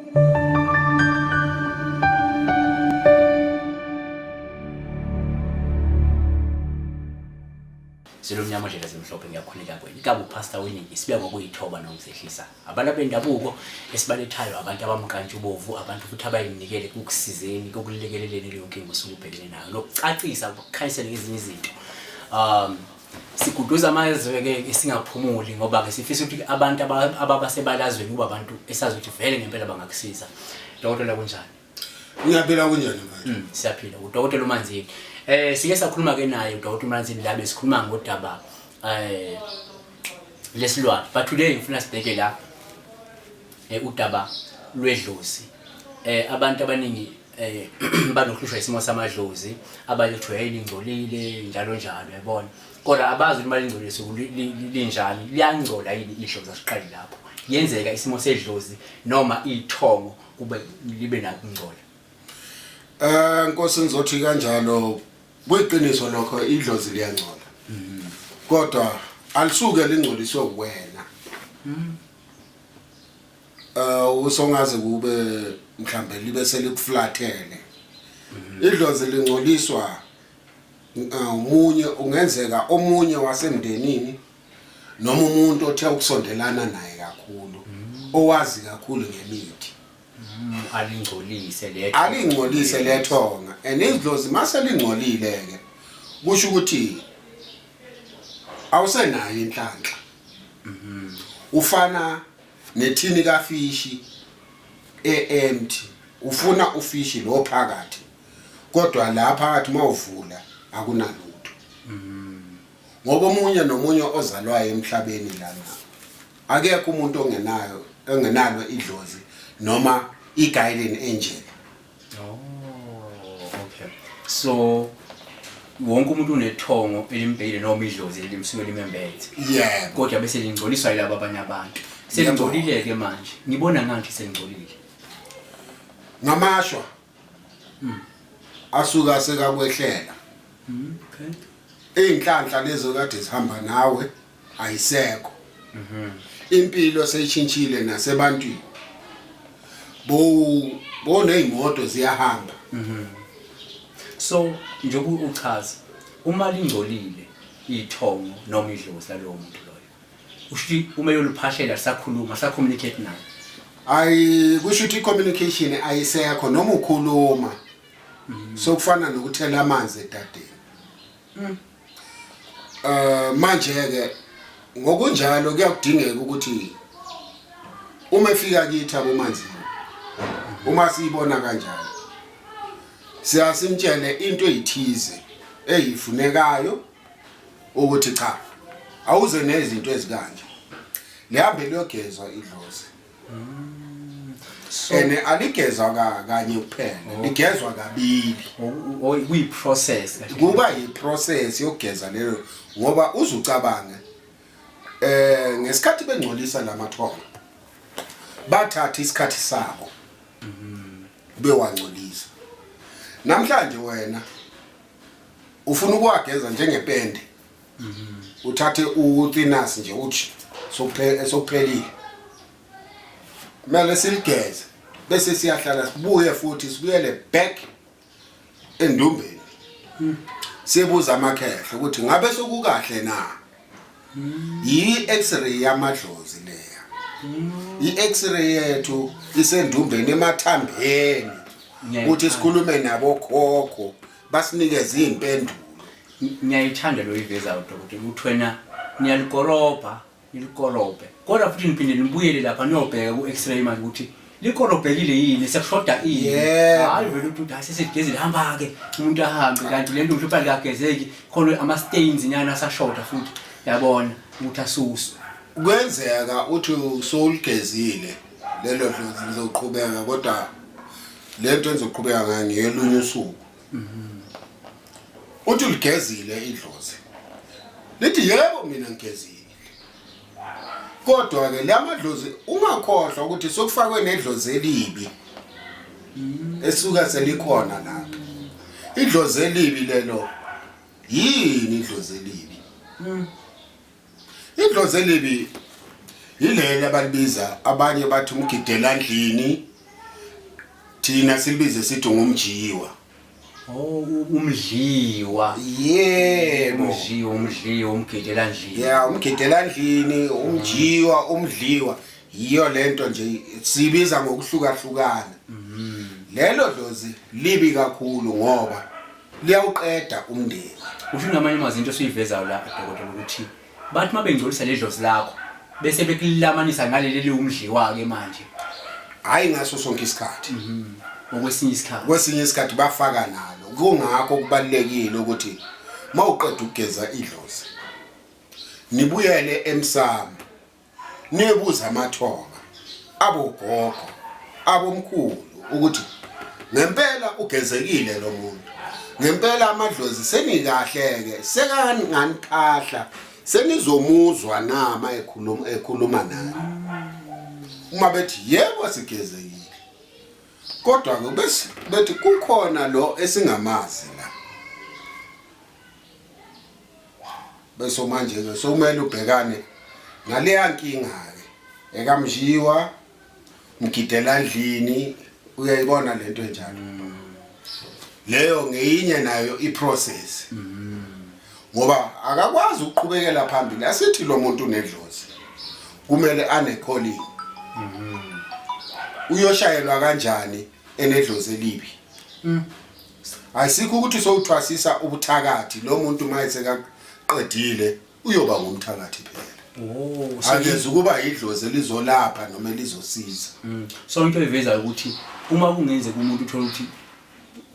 Silomnyama ndlela zimhlophe ngiyakhuleka kwena ikabe upastor winning isibiya ngokuyithoba nokusehlisa abantu bendabuko esibalethayo abantu abamkantshubovu abantu futhi abayinikele kukusizeni kokulekeleleni leyo nkingo osukubhekene nayo nokucacisa ukukhanyisela ezinye izinto siguduza amazwe ke singaphumuli ngoba ke sifisa ukuthi abantu ababasebalazweni kuba abantu esazi ukuthi vele ngempela bangakusiza dokotela kunjani Ngiyaphila kunjani manje siyaphila udokotela uManzini sike sakhuluma ke naye udokotela uManzini la besikhuluma ngodaba lesilwane but today ngifuna sibheke la udaba lwedlozi abantu abaningi banokuhlushwa isimo samadlozi abalethwe elingcolile njalo njalo yabona kodwa abazi ukuthi malingcolise linjani liyangcola yini idlozi asiqali lapho yenzeka isimo sedlozi noma ithongo kube libe nakungcola Nkosi ngizothi kanjalo kweqiniso lokho idlozi liyangcola kodwa alisuke lingcoliswe wena usongaze kube mhlambe libe selikuflathele idlozi lingcoliswa umunye ungenzeka omunye wasemndenini noma umuntu othe ukusondelana naye kakhulu owazi kakhulu ngemithi alingcolise lethonga idlozi mase lingcolile ke kusho ukuthi awusenayo inhlanhla ufana nethini kafishi empty ufuna ufishi lo phakathi kodwa la phakathi mawuvula akunalutho ngoba omunye nomunye ozalwayo emhlabeni lana akekho umuntu ongenalo idlozi noma i-guardian angel. Okay. So wonke umuntu unethongo elimbhekile noma idlozi elimsuke limembethe. Yeah. Kodwa bese lingcoliswa yilabo abanye abantu. Selingcolile ke manje. Ngibona ngathi selingcolile. Ngamashwa. Asuka sekakwehlela. Okay. Inhlanhla lezo kade zihamba nawe ayisekho. Impilo seyishintshile nasebantwini. Bo nezimoto ziyahamba. So njengoba uchaza uma lingcolile ithongo noma idlozi lalowo muntu loyo ushithi uma yoluphashela sakhuluma communicate naye kusho ukuthi communication ayisekho noma ukhuluma so kufana nokuthela amanzi edadeni manje ke ngokunjalo kuyakudingeka ukuthi uma efika kithi abomanzini uma siyibona kanjalo siyasimtshele into ezithize eyifunekayo ukuthi cha awuze nezinto ezikanje lihambe liyogezwa idlozi ene aligezwa kanye kuphela ligezwa kabili kuyi process kuba yiprocess yokugeza lelo ngoba uzucabanga ngesikhathi bengcolisa lamathongo bathatha isikhathi sabo bewangcolisa namhlanje wena ufuna ukuwageza njengepende uthathe uthinas nje uthi sokuphelile kumele siligeze bese siyahlala sibuye futhi sibuyele back endumbeni sibuza amakhehla ukuthi ngabe sokukahle na i-x-ray yamadlozi leya i-x-ray yethu isendumbeni emathambeni uthi sikhulume nabo khokho basinikeze impendulo ngiyayithanda lo iveza udokotela uthwena niyalikoroba nilikorobe kodwa futhi niphinde nibuyele lapha niyobheka ku-x-ray manje ukuthi likorobhekile yini sekushoda yini hayi vele ukuthi asisigezile hamba ke umuntu ahambe kanti lento mhlupha likagezeki khona ama-stains nyana asashoda futhi yabona ukuthi asuswe kwenzeka uthi usoligezile lelo dlozi lizoqhubeka kodwa lento enzoqhubeka ngayo ngiyelunye usuku uthi uligezile idlozi lithi yebo mina ngigezile kodwa ke lamadlozi ungakhohlwa ukuthi sokufakwe nedlozi elibi esuka selikhona lapha idlozi elibi lelo yini idlozi elibi idlozi elibi yileli abalibiza abanye bathi umgidelandlini thina silibize sithi ngumjiwa. Oh, umdliwa. Yebo. Umdliwa, umgidelandlini. Yeah, umgidelandlini, umjiwa, umdliwa. Yiyo lento nje sibiza ngokuhlukahlukana. Lelo dlozi libi kakhulu ngoba liyawuqeda umndeni. Usho ngamanye amazinto esiyivezayo la dokotela ukuthi bathi mabengcolisa le dlozi lakho bese bekulamanisa ngaleli umdliwa ke manje. Hayi ngaso sonke isikhathi. Kwesinye isikhathi bafaka nalo. Kungakho kubalekile ukuthi mawuqeda ukugeza idlozi nibuyele emsamo. Nibuza amathonga abogogo abomkhulu ukuthi ngempela ugezekile lo muntu. Ngempela amadlozi senikahleke sekanganiphahla senizomuzwa nama ekhuluma naye. Uma bethi yebo sigezekile. Kodwa ke bese bethi kukhona lo esingamazi la. Bese manje ke sokumele ubhekane naleya nkinga ke ekamjiwa mgidelandlini uyayibona lento enjalo. Leyo ngeyinye nayo iprocess. Ngoba akakwazi ukuqhubekela phambili asithi lo muntu unedlozi kumele anecalling. Uyoshayelwa kanjani enedlozi elibi? Ayisikho ukuthi sowuthwasisa ubuthakathi lo muntu mayise kaqedile uyoba ngumthakathi phela. Angeze ukuba idlozi elizolapha noma elizosiza. So into eveza ukuthi uma kungenzeka umuntu uthola ukuthi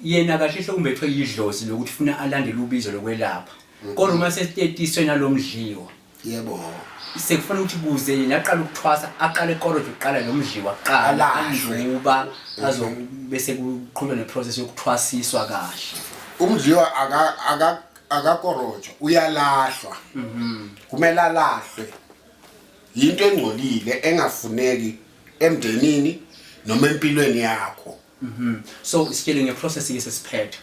yena kahle hle umbethwe idlozi lokuthi ufuna alandele ubizo lokwelapha. Kodwa uma sesitetiswe nalomdliwa. Yebo. Sekufana ukuthi kuze yena aqala ukuthwasa aqale koroje uqala nomdliwa qala anjuba bese kuqhubeka neprocess yokuthwasiswa kahle. Umdliwa akakorojwa uyalahlwa. Kumele alahlwe. Into engcolile engafuneki emndenini noma empilweni yakho. So isitshele ngeprocess yesiphetho.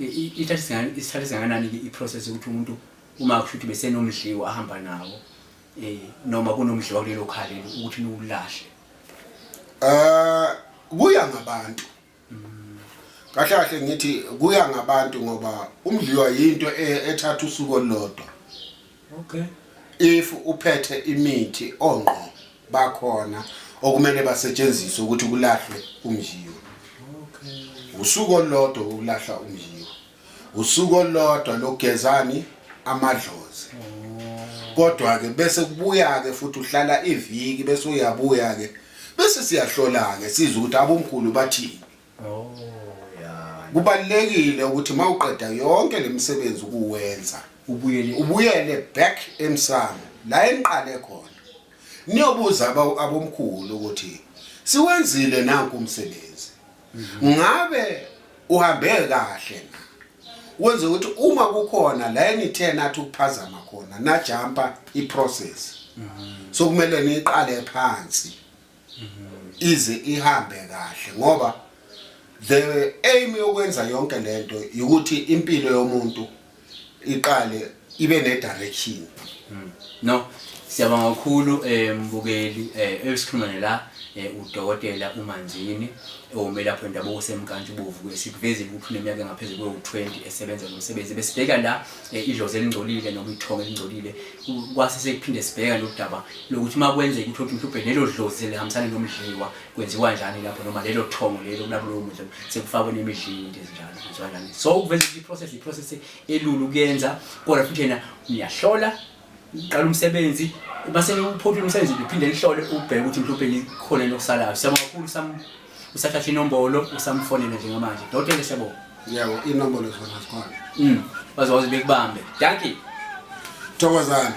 Ithatha singanani iprocess ukuthi umuntu uma kushuthi bese nomdliwa ahamba nawo noma kunomdliwa kulelo khali ukuthi niwulahle. Kuya ngabantu. Kahle kahle ngithi kuya ngabantu ngoba umdliwa into ethatha usuku olodwa. Okay. If uphethe imithi onqo bakhona okumele basetshenziswe ukuthi kulahlwe umdliwa. Okay. Usuku olodwa ulahla umdliwa. Usuku olodwa lokugezani amadlozi. Kodwa ke bese kubuya ke futhi uhlala iviki bese uyabuya ke bese siyahlola ke sizwe ukuthi abomkhulu bathini. Yeah. Kubalekile ukuthi mawuqeda yonke lemisebenzi ukuwenza ubuyele back emsamo la eniqale khona. Niyobuza abomkhulu ukuthi siwenzile nanku umsebenzi. Ngabe uhambe kahle na? Wenze ukuthi uma kukhona la enithe nathi ukuphazama khona na jumpa iprocess. So kumele niqale phansi. Ize ihambe kahle ngoba the aim yokwenza yonke lento ukuthi impilo yomuntu iqale ibe ne direction. No, siyabonga kakhulu mbukeli esikhulumene la udokotela uManzini omelaphi wendabuko semkantshi bovuke sikuvezile ukuthi uneminyaka engaphezulu kwe-20 esebenza nomsebenzi besibheka la idlozi elingcolile noma ithongo elingcolile kwase sekuphinde sibheka lokudaba lokuthi makwenzeka ukuthi mhlawumbe lelo dlozi lihambisana nomdliwa kwenziwa kanjani lapho noma lelo thongo lelo kulapho lo muntu sekufakwe nemidlini into ezinjalo kwenziwa kanjani. So ukuveza iprocess elulu kuyenza kodwa futhi yena niyahlola uqala umsebenzi base uphothula umsebenzi uphinde lihlole ubheke ukuthi mhlawumbe likhona lokusalayo. Siyabonga kakhulu usathatha inombolo usamfonela njengamanje dokotela siyabonga. Yebo inombolo zona zikhona. Bazowazi bekubambe. Dankie. Thokozani.